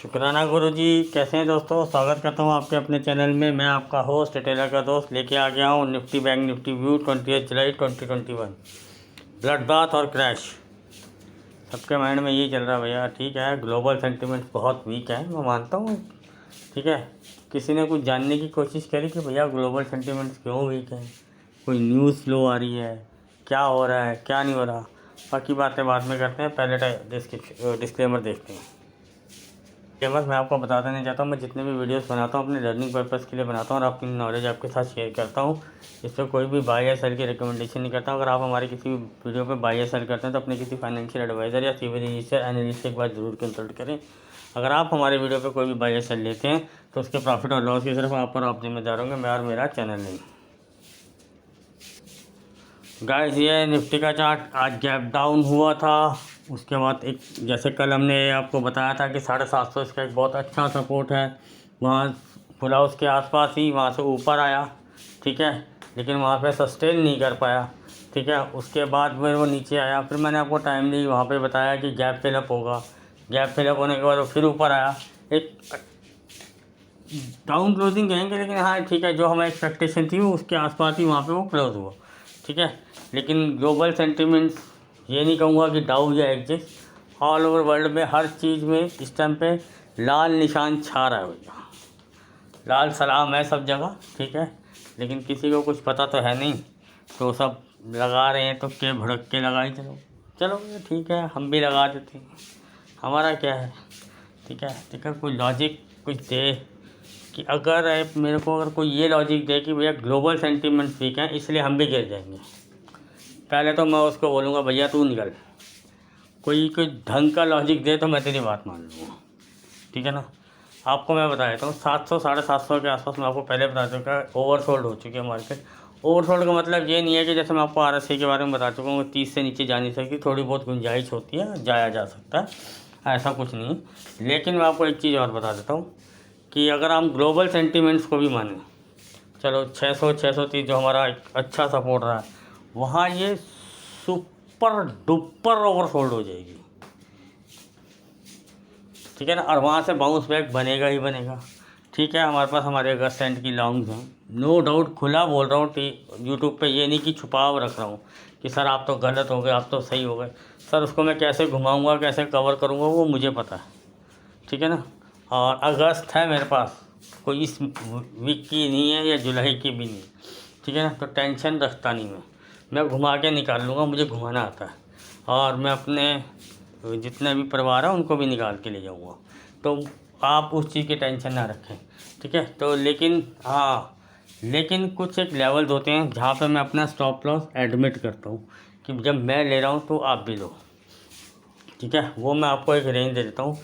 शुक्राना गुरुजी। कैसे हैं दोस्तों? स्वागत करता हूं आपके अपने चैनल में। मैं आपका होस्ट टेलर का दोस्त लेके आ गया हूं निफ्टी बैंक निफ्टी व्यू 28 जुलाई 2021। ब्लड बाथ और क्रैश सबके माइंड में यही चल रहा है भैया। ठीक है, ग्लोबल सेंटिमेंट्स बहुत वीक है, मैं मानता हूँ। ठीक है, किसी ने कुछ जानने की कोशिश करी कि भैया ग्लोबल सेंटिमेंट्स क्यों वीक है, कोई न्यूज़ स्लो आ रही है, क्या हो रहा है क्या नहीं हो रहा। बाकी बातें बाद में करते हैं, पहले डिस्क्लेमर देखते हैं। बस मैं आपको बता देना चाहता हूँ, मैं जितने भी वीडियोस बनाता हूँ अपने लर्निंग पर्पज़ के लिए बनाता हूँ और अपनी नॉलेज आपके साथ शेयर करता हूँ। इस पर कोई भी बाय या सेल की रिकमेंडेशन नहीं करता हूँ। अगर आप हमारे किसी भी वीडियो पे बाय या सेल करते हैं तो अपने किसी फाइनेंशियल एडवाइज़र या सिविल रजिस्टर एनालिस्ट से एक बार ज़रूर कंसल्ट करें। अगर आप हमारे वीडियो पर कोई भी बाय या सेल लेते हैं तो उसके प्रॉफिट और लॉस की सिर्फ आप पर आप जिम्मेदार होंगे, मैं और मेरा चैनल नहीं। गाइस, ये निफ्टी का चार्ट आज गैप डाउन हुआ था। उसके बाद एक जैसे कल हमने आपको बताया था कि 750 इसका एक बहुत अच्छा सपोर्ट है, वहाँ खुला उसके आसपास ही, वहाँ से ऊपर आया। ठीक है, लेकिन वहाँ पे सस्टेन नहीं कर पाया। ठीक है, उसके बाद फिर वो नीचे आया। फिर मैंने आपको टाइमली वहाँ पे बताया कि गैप फिलअप होगा। गैप फिलअप होने के बाद वो फिर ऊपर आया। एक डाउन क्लोजिंग कहेंगे, लेकिन हाँ ठीक है, जो हमें एक्सपेक्टेशन थी वो उसके आसपास ही वहाँ पे वो क्लोज हुआ। ठीक है, लेकिन ग्लोबल सेंटिमेंट्स ये नहीं कहूँगा कि डाउन या एग्जिस्ट, ऑल ओवर वर्ल्ड में हर चीज़ में इस टाइम पे लाल निशान छा रहा है भैया। लाल सलाम है सब जगह। ठीक है, लेकिन किसी को कुछ पता तो है नहीं, तो सब लगा रहे हैं तो के भड़क के लगाए। चलो चलो ठीक है, हम भी लगा देते हैं, हमारा क्या है। ठीक है, कोई लॉजिक कुछ दे कि अगर मेरे को अगर कोई ये लॉजिक दे कि भैया ग्लोबल सेंटिमेंट्स वीक हैं इसलिए हम भी गिर जाएंगे, पहले तो मैं उसको बोलूँगा भैया तू निकल। कोई ढंग का लॉजिक दे तो मैं तेरी बात मान लूँगा। ठीक है ना। आपको मैं बता देता हूँ 700 750 के आसपास मैं आपको पहले बता चुका है ओवरसोल्ड हो चुकी है मार्केट। ओवरसोल्ड का मतलब ये नहीं है कि जैसे मैं आपको RSI के बारे में बता चुका हूँ 30 से नीचे जा नहीं सकती, थोड़ी बहुत गुंजाइश होती है, जाया जा सकता है, ऐसा कुछ नहीं है। लेकिन मैं आपको एक चीज़ और बता देता हूँ कि अगर हम ग्लोबल सेंटिमेंट्स को भी माने, चलो 630 जो हमारा एक अच्छा सपोर्ट रहा है, वहाँ ये सुपर डुपर ओवरसोल्ड हो जाएगी। ठीक है ना, और वहाँ से बाउंस बैक बनेगा ही बनेगा। ठीक है, हमारे पास हमारे अगस्त एंड की लॉन्ग्स हैं, नो डाउट। खुला बोल रहा हूँ यूट्यूब पे, ये नहीं कि छुपाव रख रहा हूँ कि सर आप तो गलत हो गए, आप तो सही हो गए। सर उसको मैं कैसे घुमाऊँगा, कैसे कवर करूँगा वो मुझे पता है। ठीक है ना, और अगस्त है मेरे पास, कोई इस वीक की नहीं है या जुलाई की भी नहीं। ठीक है ना, तो टेंशन रखता नहीं मैं घुमा के निकाल लूँगा, मुझे घुमाना आता है। और मैं अपने जितने भी परिवार हैं उनको भी निकाल के ले जाऊँगा, तो आप उस चीज़ की टेंशन ना रखें। ठीक है, तो लेकिन कुछ एक लेवल्स होते हैं जहाँ पे मैं अपना स्टॉप लॉस एडमिट करता हूँ कि जब मैं ले रहा हूँ तो आप भी लो। ठीक है, वो मैं आपको एक रेंज दे देता हूँ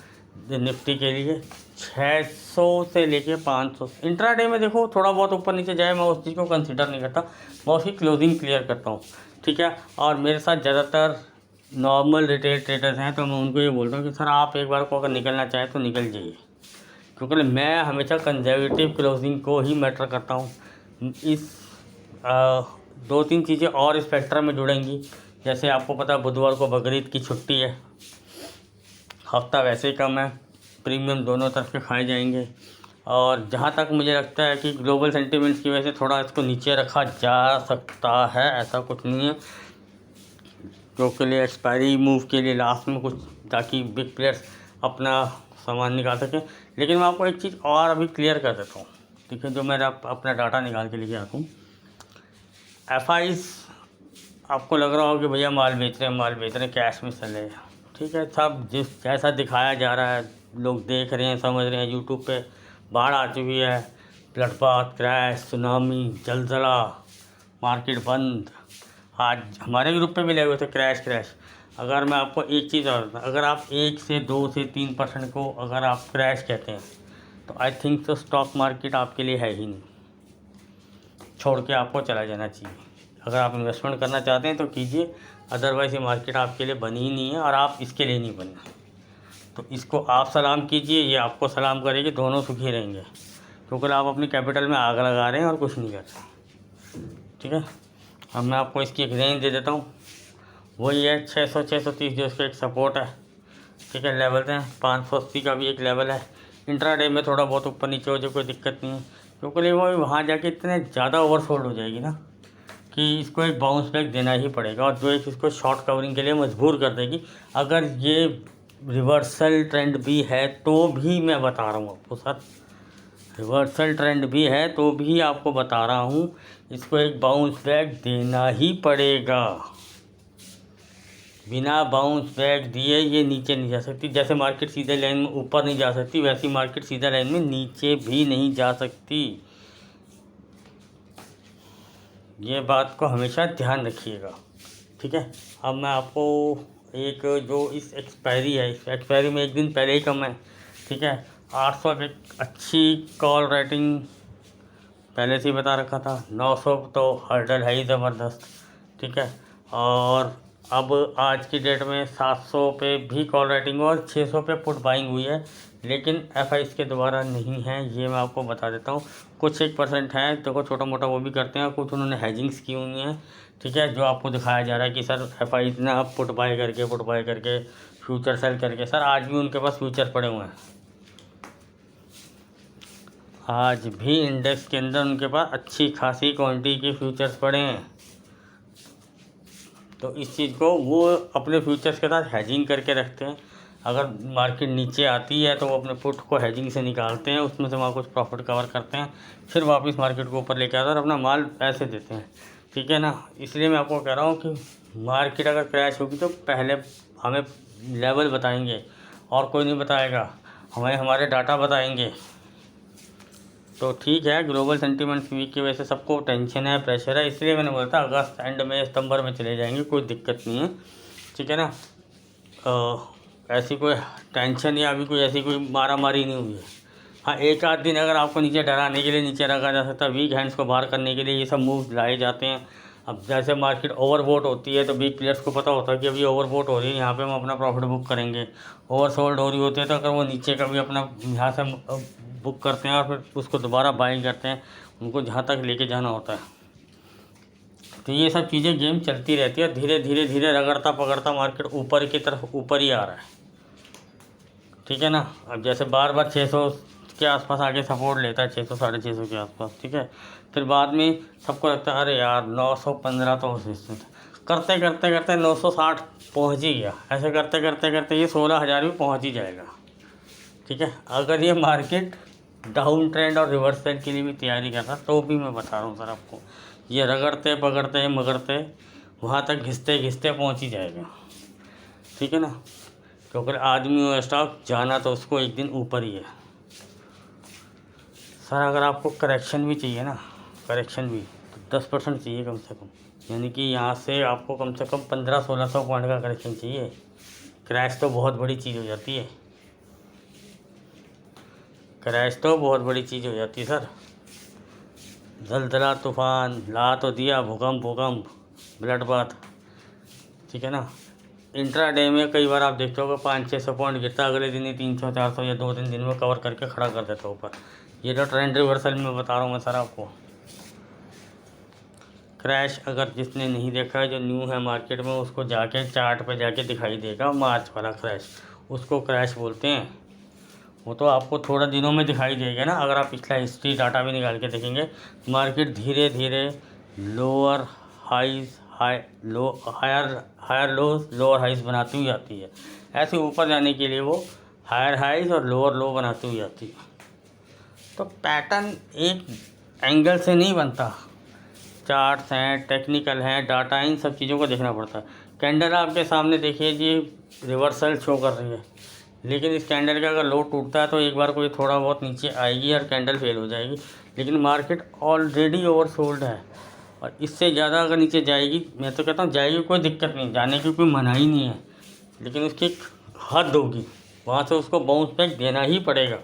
निफ्टी के लिए 600 से लेके 500। इंट्राडे में देखो थोड़ा बहुत ऊपर नीचे जाए, मैं उस चीज़ को कंसिडर नहीं करता, मैं उसकी क्लोजिंग क्लियर करता हूँ। ठीक है, और मेरे साथ ज़्यादातर नॉर्मल रिटेल ट्रेडर्स हैं, तो मैं उनको ये बोलता हूँ कि सर आप एक बार को अगर निकलना चाहें तो निकल जाइए, क्योंकि मैं हमेशा कंजर्वेटिव क्लोजिंग को ही मैटर करता हूँ। इस 2-3 चीज़ें और स्पेक्ट्रम में जुड़ेंगी। जैसे आपको पता है बुधवार को बकरीद की छुट्टी है, हफ्ता वैसे ही कम है, प्रीमियम दोनों तरफ के खाए जाएंगे। और जहाँ तक मुझे लगता है कि ग्लोबल सेंटिमेंट्स की वजह से थोड़ा इसको नीचे रखा जा सकता है, ऐसा कुछ नहीं है, क्योंकि लिए एक्सपायरी मूव के लिए लास्ट में कुछ, ताकि बिग प्लेयर्स अपना सामान निकाल सकें। लेकिन मैं आपको एक चीज़ और अभी क्लियर कर देता हूँ। ठीक है, जो मैं अपना डाटा निकाल के लेके आता हूँ, FIs आपको लग रहा हो कि भैया माल बेच रहे हैं कैश में चले। ठीक है, सब जिस जैसा दिखाया जा रहा है लोग देख रहे हैं, समझ रहे हैं। यूट्यूब पे बाढ़ आ चुकी है, ब्लडबाथ, क्रैश, सुनामी, जलजला, मार्केट बंद। आज हमारे ग्रुप पे भी लगे हुए थे क्रैश। अगर मैं आपको एक चीज़ और, अगर आप 1 से 2 से 3% को अगर आप क्रैश कहते हैं तो आई थिंक तो स्टॉक मार्केट आपके लिए है ही नहीं, छोड़ के आपको चला जाना चाहिए। अगर आप इन्वेस्टमेंट करना चाहते हैं तो कीजिए, अदरवाइज़ ये मार्केट आपके लिए बनी ही नहीं है और आप इसके लिए नहीं बने। तो इसको आप सलाम कीजिए, ये आपको सलाम करेगी, दोनों सुखी रहेंगे, क्योंकि आप अपनी कैपिटल में आग लगा रहे हैं और कुछ नहीं कर रहे। ठीक है, अब मैं आपको इसकी एक रेंज दे देता हूँ, वही है 600 630 जो इसका एक सपोर्ट है। ठीक ठीक है। लेवल हैं 580 का भी एक लेवल है। इंट्राडे में थोड़ा बहुत ऊपर नीचे हो जाए कोई दिक्कत नहीं है, क्योंकि वो वहाँ जाके इतने ज़्यादा ओवरसोल्ड हो जाएगी ना कि इसको एक बाउंस बैक देना ही पड़ेगा, और जो एक इसको शॉर्ट कवरिंग के लिए मजबूर कर देगी। अगर ये रिवर्सल ट्रेंड भी है तो भी मैं बता रहा हूँ आपको सर, रिवर्सल ट्रेंड भी है तो भी आपको बता रहा हूँ, इसको एक बाउंस बैक देना ही पड़ेगा। बिना बाउंस बैक दिए ये नीचे नहीं जा सकती। जैसे मार्केट सीधे लाइन में ऊपर नहीं जा सकती, वैसी मार्केट सीधा लाइन में नीचे भी नहीं जा सकती। ये बात को हमेशा ध्यान रखिएगा, ठीक है। अब मैं आपको एक जो इस एक्सपायरी है, इस एक्सपायरी में एक दिन पहले ही कम है, ठीक है। 800 की अच्छी कॉल रेटिंग पहले से ही बता रखा था। 900 तो हर्डल है ही ज़बरदस्त, ठीक है। और अब आज की डेट में 700 पे भी कॉल रेटिंग और 600 पे पुट बाइंग हुई है, लेकिन FI के द्वारा नहीं है, ये मैं आपको बता देता हूँ। कुछ 1% है, देखो छोटा मोटा वो भी करते हैं, कुछ उन्होंने हेजिंग्स की हुई हैं, ठीक है। जो आपको दिखाया जा रहा है कि सर FI ने अब पुट बाय करके फ्यूचर सेल करके, सर आज भी उनके पास फ्यूचर पड़े हुए हैं, आज भी इंडेक्स के अंदर उनके पास अच्छी खासी क्वांटिटी के फ्यूचर्स पड़े हैं। तो इस चीज़ को वो अपने फ्यूचर्स के साथ हेजिंग करके रखते हैं। अगर मार्केट नीचे आती है तो वो अपने पुट को हेजिंग से निकालते हैं, उसमें से वहाँ कुछ प्रॉफिट कवर करते हैं, फिर वापस मार्केट को ऊपर लेके आते हैं और अपना माल ऐसे देते हैं, ठीक है ना। इसलिए मैं आपको कह रहा हूँ कि मार्केट अगर क्रैश होगी तो पहले हमें लेवल बताएंगे, और कोई नहीं बताएगा, हमें हमारे डाटा बताएंगे। तो ठीक है, ग्लोबल सेंटीमेंट्स वीक की वजह से सबको टेंशन है, प्रेशर है, इसलिए मैंने बोला था अगस्त एंड में सितंबर में चले जाएंगे, कोई दिक्कत नहीं है, ठीक है ना। ऐसी कोई टेंशन या अभी कोई ऐसी कोई मारा मारी नहीं हुई है। हाँ, एक आध दिन अगर आपको नीचे डराने के लिए नीचे रखा जा सकता है, वीक हैंड्स को बाहर करने के लिए ये सब मूव लाए जाते हैं। अब जैसे मार्केट ओवरबोट होती है तो वीक प्लेयर्स को पता होता है कि अभी ओवरबोट हो रही है, यहाँ पे हम अपना प्रॉफिट बुक करेंगे। ओवरसोल्ड हो रही होती है तो अगर वो नीचे का भी अपना यहाँ से बुक करते हैं और फिर उसको दोबारा बाइंग करते हैं, उनको जहाँ तक लेके जाना होता है। तो ये सब चीज़ें गेम चलती रहती है, धीरे धीरे धीरे रगड़ता पकड़ता मार्केट ऊपर की तरफ ऊपर ही आ रहा है, ठीक है ना। अब जैसे बार बार 600 के आसपास आगे सपोर्ट लेता है, 600 650 के आसपास, ठीक है। फिर बाद में सबको लगता है अरे यार 915 तो करते करते करते 960 पहुँच ही गया। ऐसे करते करते करते ये 16,000 भी पहुँच ही जाएगा, ठीक है। अगर ये मार्केट डाउन ट्रेंड और रिवर्सल के लिए भी तैयारी कर रहा तो भी मैं बता रहा हूँ सर आपको, ये रगड़ते पकड़ते मगड़ते वहाँ तक घिसते घिसते पहुँच ही जाएगा, ठीक है ना। क्योंकि आदमी और स्टॉक जाना तो उसको एक दिन ऊपर ही है सर। अगर आपको करेक्शन भी चाहिए ना, करेक्शन भी तो 10% चाहिए कम से कम, यानी कि यहाँ से आपको कम से कम 1500-1600 पॉइंट का करेक्शन चाहिए। क्रैश तो बहुत बड़ी चीज़ हो जाती है, क्रैश तो बहुत बड़ी चीज़ हो जाती है सर। जलजला तूफान ला तो दिया, भूकंप ब्लड बाथ, ठीक है ना। इंट्राडे में कई बार आप देखते हो कि 500-600 पॉइंट गिरता, अगले दिन ही 300-400 या 2-3 दिन में कवर करके खड़ा कर देता ऊपर। ये तो ट्रेंड रिवर्सल में बता रहा हूँ मैं सर आपको। क्रैश अगर जिसने नहीं देखा है, जो न्यू है मार्केट में, उसको जाके चार्ट पे जाके दिखाई देगा मार्च वाला क्रैश, उसको क्रैश बोलते हैं। वो तो आपको थोड़ा दिनों में दिखाई देगा ना। अगर आप पिछला हिस्ट्री डाटा भी निकाल के देखेंगे, मार्केट धीरे धीरे lower highs higher lows lower highs बनाती हुई आती है। ऐसे ऊपर जाने के लिए वो हायर हाइज और लोअर लो बनाती हुई आती है। तो पैटर्न एक एंगल से नहीं बनता, चार्ट्स हैं, टेक्निकल हैं, डाटा, इन सब चीज़ों को देखना पड़ता है। कैंडल आपके सामने देखिए जी रिवर्सल शो कर रही है, लेकिन इस कैंडल का अगर लो टूटता है तो एक बार कोई थोड़ा बहुत नीचे आएगी और कैंडल फेल हो जाएगी, लेकिन मार्केट ऑलरेडी ओवरसोल्ड है। और इससे ज़्यादा अगर नीचे जाएगी, मैं तो कहता हूँ जाएगी, कोई दिक्कत नहीं, जाने की कोई मनाही नहीं है, लेकिन उसकी एक हद होगी, वहाँ से उसको बाउंस बैक देना ही पड़ेगा।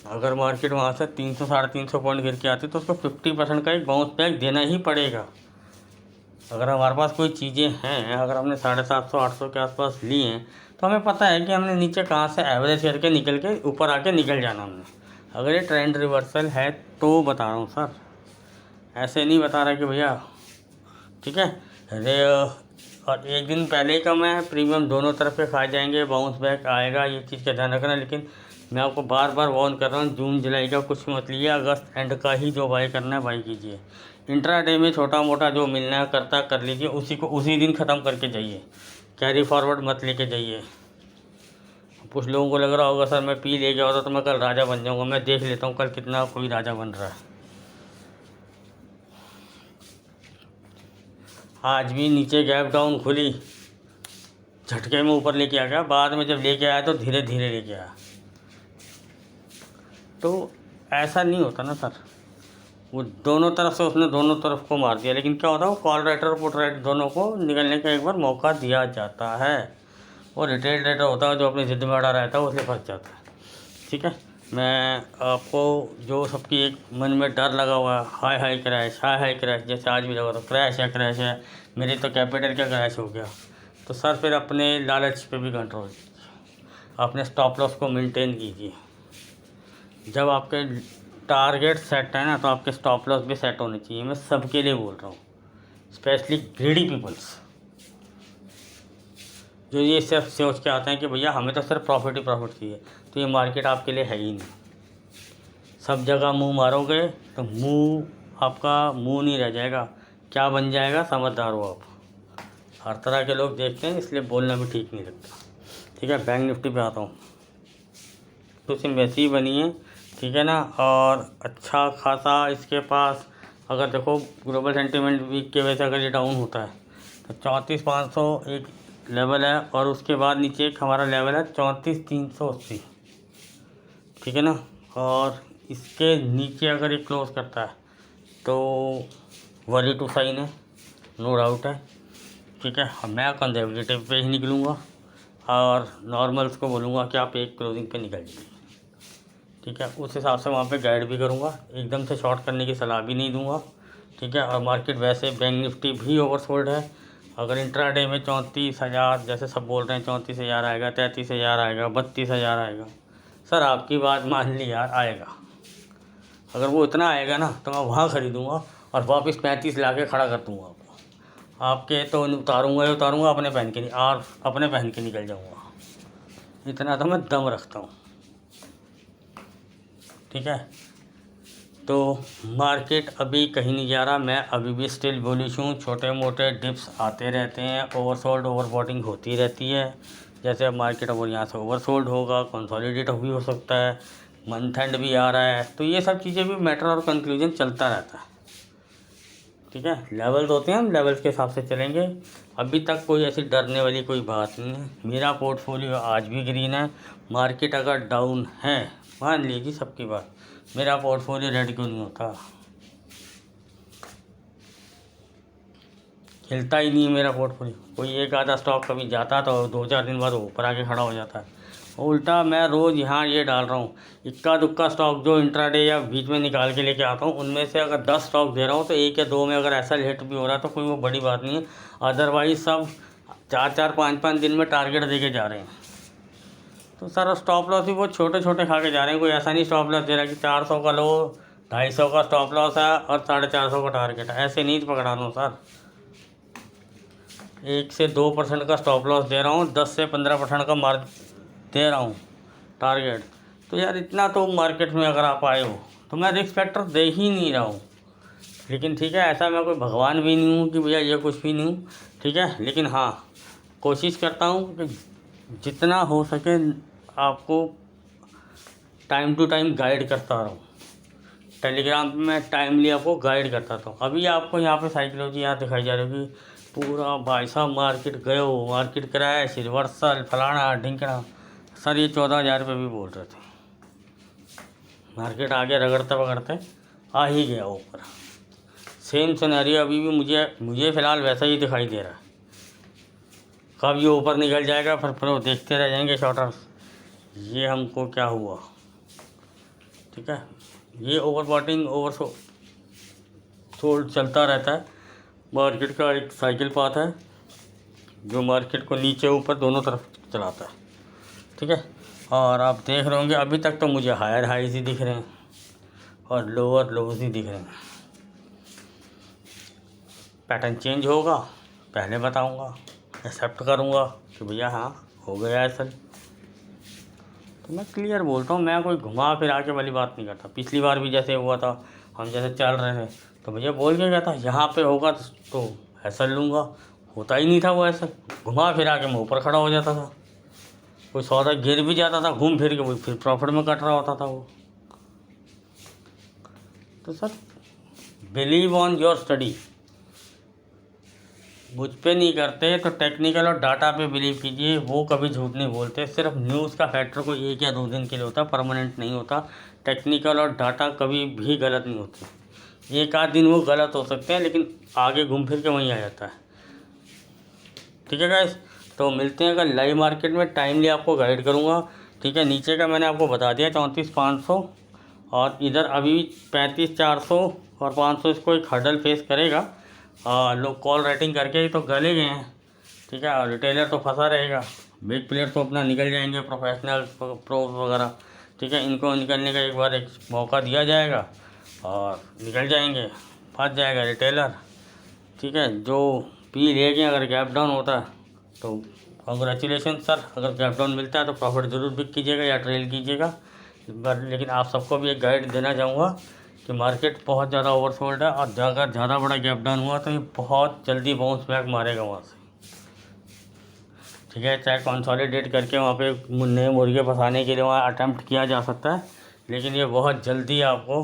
अगर मार्केट वहाँ से 300-350 पॉइंट गिर के आती तो उसको 50% का एक बाउंस बैक देना ही पड़ेगा। अगर हमारे पास कोई चीज़ें हैं, अगर हमने 750-800 के आसपास ली हैं, तो हमें पता है कि हमने नीचे कहाँ से एवरेज करके निकल के ऊपर आके निकल जाना हमने। अगर ये ट्रेंड रिवर्सल है तो बता रहा हूँ सर, ऐसे नहीं बता रहा कि भैया, ठीक है। और एक दिन पहले का मैं प्रीमियम दोनों तरफ के खाए जाएंगे, बाउंस बैक आएगा, ये चीज़ का ध्यान रखना। लेकिन मैं आपको बार बार वार्न कर रहा हूँ, जून जुलाई का कुछ मत लीजिए, अगस्त एंड का ही जो बाई करना है बाई कीजिए। इंट्राडे में छोटा मोटा जो मिलना है करता कर लीजिए, उसी को उसी दिन ख़त्म करके जाइए, कैरी फॉरवर्ड मत लेके जाइए। कुछ लोगों को लग रहा होगा सर मैं पी ले गया होता तो मैं कल राजा बन जाऊँगा। मैं देख लेता हूँ कल कितना कोई राजा बन रहा है। आज भी नीचे गैप डाउन खुली, झटके में ऊपर लेके आ गया, बाद में जब लेके आया तो धीरे धीरे लेके आया। तो ऐसा नहीं होता ना सर, वो दोनों तरफ से उसने दोनों तरफ को मार दिया। लेकिन क्या होता है, वो कॉल राइटर और पुट राइटर दोनों को निकलने का एक बार मौका दिया जाता है। वो रिटेल ट्रेडर होता है जो अपनी ज़िद में अड़ा रहता है, उससे फंस जाता है। ठीक है, मैं आपको जो सबकी एक मन में डर लगा हुआ है, हाई हाई क्रैश, जैसे आज भी लगा तो क्रैश है, मेरे तो कैपिटल का क्रैश हो गया। तो सर फिर अपने लालच पे भी कंट्रोल कीजिए, अपने स्टॉप लॉस को मेंटेन कीजिए। जब आपके टारगेट सेट है ना, तो आपके स्टॉप लॉस भी सेट होने चाहिए। मैं सबके लिए बोल रहा हूँ, स्पेशली ग्रीडी पीपल्स जो ये सिर्फ सोच के आते हैं कि भैया हमें तो सिर्फ प्रॉफिट ही प्रॉफिट चाहिए, तो ये मार्केट आपके लिए है ही नहीं। सब जगह मुंह मारोगे तो मुंह आपका मुंह नहीं रह जाएगा, क्या बन जाएगा, समझदार हो आप। हर तरह के लोग देखते हैं, इसलिए बोलना भी ठीक नहीं लगता। ठीक है, बैंक निफ्टी पे आता हूँ, तो सिम वैसी ही बनी है। ठीक है ना, और अच्छा खासा इसके पास अगर देखो ग्लोबल सेंटीमेंट वीक के वजह से अगर ये डाउन होता है तो 34,500 एक लेवल है, और उसके बाद नीचे एक हमारा लेवल है 34,380। ठीक है ना, और इसके नीचे अगर ये क्लोज करता है तो वरी टू साइन है, नो डाउट है। ठीक है, मैं कंजर्वेटिव पे ही निकलूँगा और नॉर्मल्स को बोलूँगा कि आप एक क्लोजिंग पे निकल जाइए। ठीक है, उस हिसाब से वहाँ पे गाइड भी करूँगा, एकदम से शॉर्ट करने की सलाह भी नहीं दूँगा। ठीक है, और मार्केट वैसे बैंक निफ्टी भी ओवरसोल्ड है। अगर इंट्राडे में 34,000 जैसे सब बोल रहे हैं 34,000 आएगा, 33,000 आएगा, 32,000 आएगा, सर आपकी बात मान ली यार, आएगा। अगर वो इतना आएगा ना तो मैं वहाँ ख़रीदूँगा और वापस 35 ला के खड़ा कर दूँगा आपको। आपके तो उतारूँगा, अपने पहन के नहीं, और अपने पहन के निकल जाऊँगा। इतना तो मैं दम रखता हूँ। ठीक है, तो मार्केट अभी कहीं नहीं जा रहा, मैं अभी भी स्टिल बुलिश हूँ। छोटे मोटे डिप्स आते रहते हैं, ओवरसोल्ड ओवरबॉटिंग होती रहती है। जैसे अब मार्केट अब यहाँ से ओवरसोल्ड होगा, कंसोलिडेट भी हो सकता है, मंथ एंड भी आ रहा है, तो ये सब चीज़ें भी मैटर और कंक्लूजन चलता रहता है। ठीक है, लेवल्स होते हैं, हम लेवल्स के हिसाब से चलेंगे। अभी तक कोई ऐसी डरने वाली कोई बात नहीं है। मेरा पोर्टफोलियो आज भी ग्रीन है। मार्केट अगर डाउन है, मान लीजिए सबकी बात, मेरा पोर्टफोलियो रेड क्यों नहीं होता? हिलता ही नहीं है मेरा पोर्टफोलियो। कोई एक आधा स्टॉक कभी जाता तो 2-4 दिन बाद ऊपर आके खड़ा हो जाता है। उल्टा मैं रोज़ यहाँ ये डाल रहा हूँ, इक्का दुक्का स्टॉक जो इंट्राडे या बीच में निकाल के लेके आता हूँ, उनमें से अगर 10 स्टॉक दे रहा हूँ तो 1 या 2 में अगर ऐसा हिट भी हो रहा है तो कोई वो बड़ी बात नहीं है। अदरवाइज सब 4-4, 5-5 दिन में टारगेट दे के जा रहे हैं। तो सर स्टॉप लॉस भी बहुत छोटे छोटे खा के जा रहे हैं। कोई ऐसा नहीं स्टॉप लॉस दे रहा कि 400 का लो, 250 का स्टॉप लॉस है और 450 का टारगेट है। ऐसे नहीं पकड़ा रहा हूँ सर, 1 से 2% का स्टॉप लॉस दे रहा हूँ, 10 से 15% का मार्क दे रहा हूँ टारगेट। तो यार इतना तो मार्केट में अगर आप आए हो तो मैं रिस्क फैक्टर दे ही नहीं रहा हूँ। लेकिन ठीक है, ऐसा मैं कोई भगवान भी नहीं हूँ कि भैया ये कुछ भी नहीं हूँ। ठीक है, लेकिन हाँ कोशिश करता हूँ कि जितना हो सके आपको टाइम टू टाइम गाइड करता रहूँ। टेलीग्राम पे मैं टाइमली आपको गाइड करता था। अभी आपको यहाँ पे साइकोलॉजी यहाँ दिखाई जा रही होगी, पूरा भाई साहब मार्केट गयो, मार्केट क्रैश, रिवर्सल, फलाना ढिंकना। सर ये 14,000 रुपये भी बोल रहे थे। मार्केट आगे रगड़ते पकड़ते आ ही गया ऊपर। सेम सिनेरियो अभी भी मुझे फ़िलहाल वैसा ही दिखाई दे रहा है। कब ये ऊपर निकल जाएगा फिर वो देखते रह जाएंगे शॉर्टर्स, ये हमको क्या हुआ। ठीक है, ये ओवरबॉटिंग सोल्ड चलता रहता है। मार्केट का एक साइकिल पाथ है जो मार्केट को नीचे ऊपर दोनों तरफ चलाता है। ठीक है, और आप देख रहे होंगे अभी तक तो मुझे हायर हाईज ही दिख रहे हैं और लोअर लोज ही दिख रहे हैं। पैटर्न चेंज होगा पहले बताऊंगा। एक्सेप्ट करूँगा कि भैया हाँ हो गया है सर। तो मैं क्लियर बोलता हूँ, मैं कोई घुमा फिरा के वाली बात नहीं करता। पिछली बार भी जैसे हुआ था, हम जैसे चल रहे थे तो भैया बोल के गया था यहाँ पे होगा तो ऐसा लूँगा, होता ही नहीं था वो ऐसा, घुमा फिरा के मैं ऊपर खड़ा हो जाता था। कोई सौदा गिर भी जाता था घूम फिर के, वो फिर प्रॉफिट में कट रहा होता था वो। तो sir believe on your study, मुझ पे नहीं करते तो टेक्निकल और डाटा पे बिलीव कीजिए, वो कभी झूठ नहीं बोलते। सिर्फ न्यूज़ का फैक्टर कोई 1 या 2 दिन के लिए होता, परमानेंट नहीं होता। टेक्निकल और डाटा कभी भी गलत नहीं होते, 1 आध दिन वो गलत हो सकते हैं लेकिन आगे घूम फिर के वहीं आ जाता है। ठीक है गाइस, तो मिलते हैं अगर लाइव मार्केट में, टाइमली आपको गाइड करूँगा। ठीक है, नीचे का मैंने आपको बता दिया 34,500 और इधर अभी 35,400 और 500 इसको एक हर्डल फेस करेगा। लोग कॉल रेटिंग करके तो गले गए हैं। ठीक है, और रिटेलर तो फंसा रहेगा, बिग प्लेयर तो अपना निकल जाएंगे, प्रोफेशनल प्रो वगैरह। ठीक है, इनको निकलने का एक बार एक मौका दिया जाएगा और निकल जाएंगे, फंस जाएगा रिटेलर। ठीक है, जो पी लेके अगर गैप डाउन होता है तो कॉन्ग्रेचुलेसन सर, अगर गैप डाउन मिलता है तो प्रॉफिट ज़रूर बिक कीजिएगा या ट्रेल कीजिएगा। लेकिन आप सबको भी एक गाइड देना चाहूँगा कि मार्केट बहुत ज़्यादा ओवरसोल्ड है और अगर ज़्यादा बड़ा गैप डाउन हुआ तो ये बहुत जल्दी बाउंस बैक मारेगा वहाँ से। ठीक है, चाहे कंसोलिडेट करके वहाँ पे नए मुर्गे फंसाने के लिए वहाँ अटैम्प्ट किया जा सकता है, लेकिन ये बहुत जल्दी आपको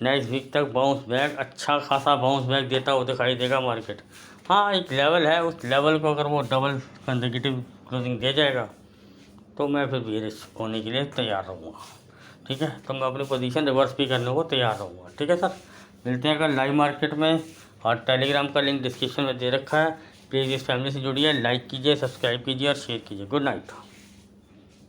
नेक्स्ट वीक तक बाउंस बैक, अच्छा खासा बाउंस बैक देता हुआ दिखाई देगा मार्केट। हाँ, एक लेवल है, उस लेवल को अगर वो डबल कंसेक्यूटिव क्लोजिंग दे जाएगा तो मैं फिर बेरिश होने के लिए तैयार रहूँगा। ठीक है, तो मैं अपनी पोजीशन रिवर्स भी करने को तैयार रहूँगा। ठीक है सर, मिलते हैं अगर लाइव मार्केट में, और टेलीग्राम का लिंक डिस्क्रिप्शन में दे रखा है। प्लीज़ इस फैमिली से जुड़िए, लाइक कीजिए, सब्सक्राइब कीजिए और शेयर कीजिए। Good night.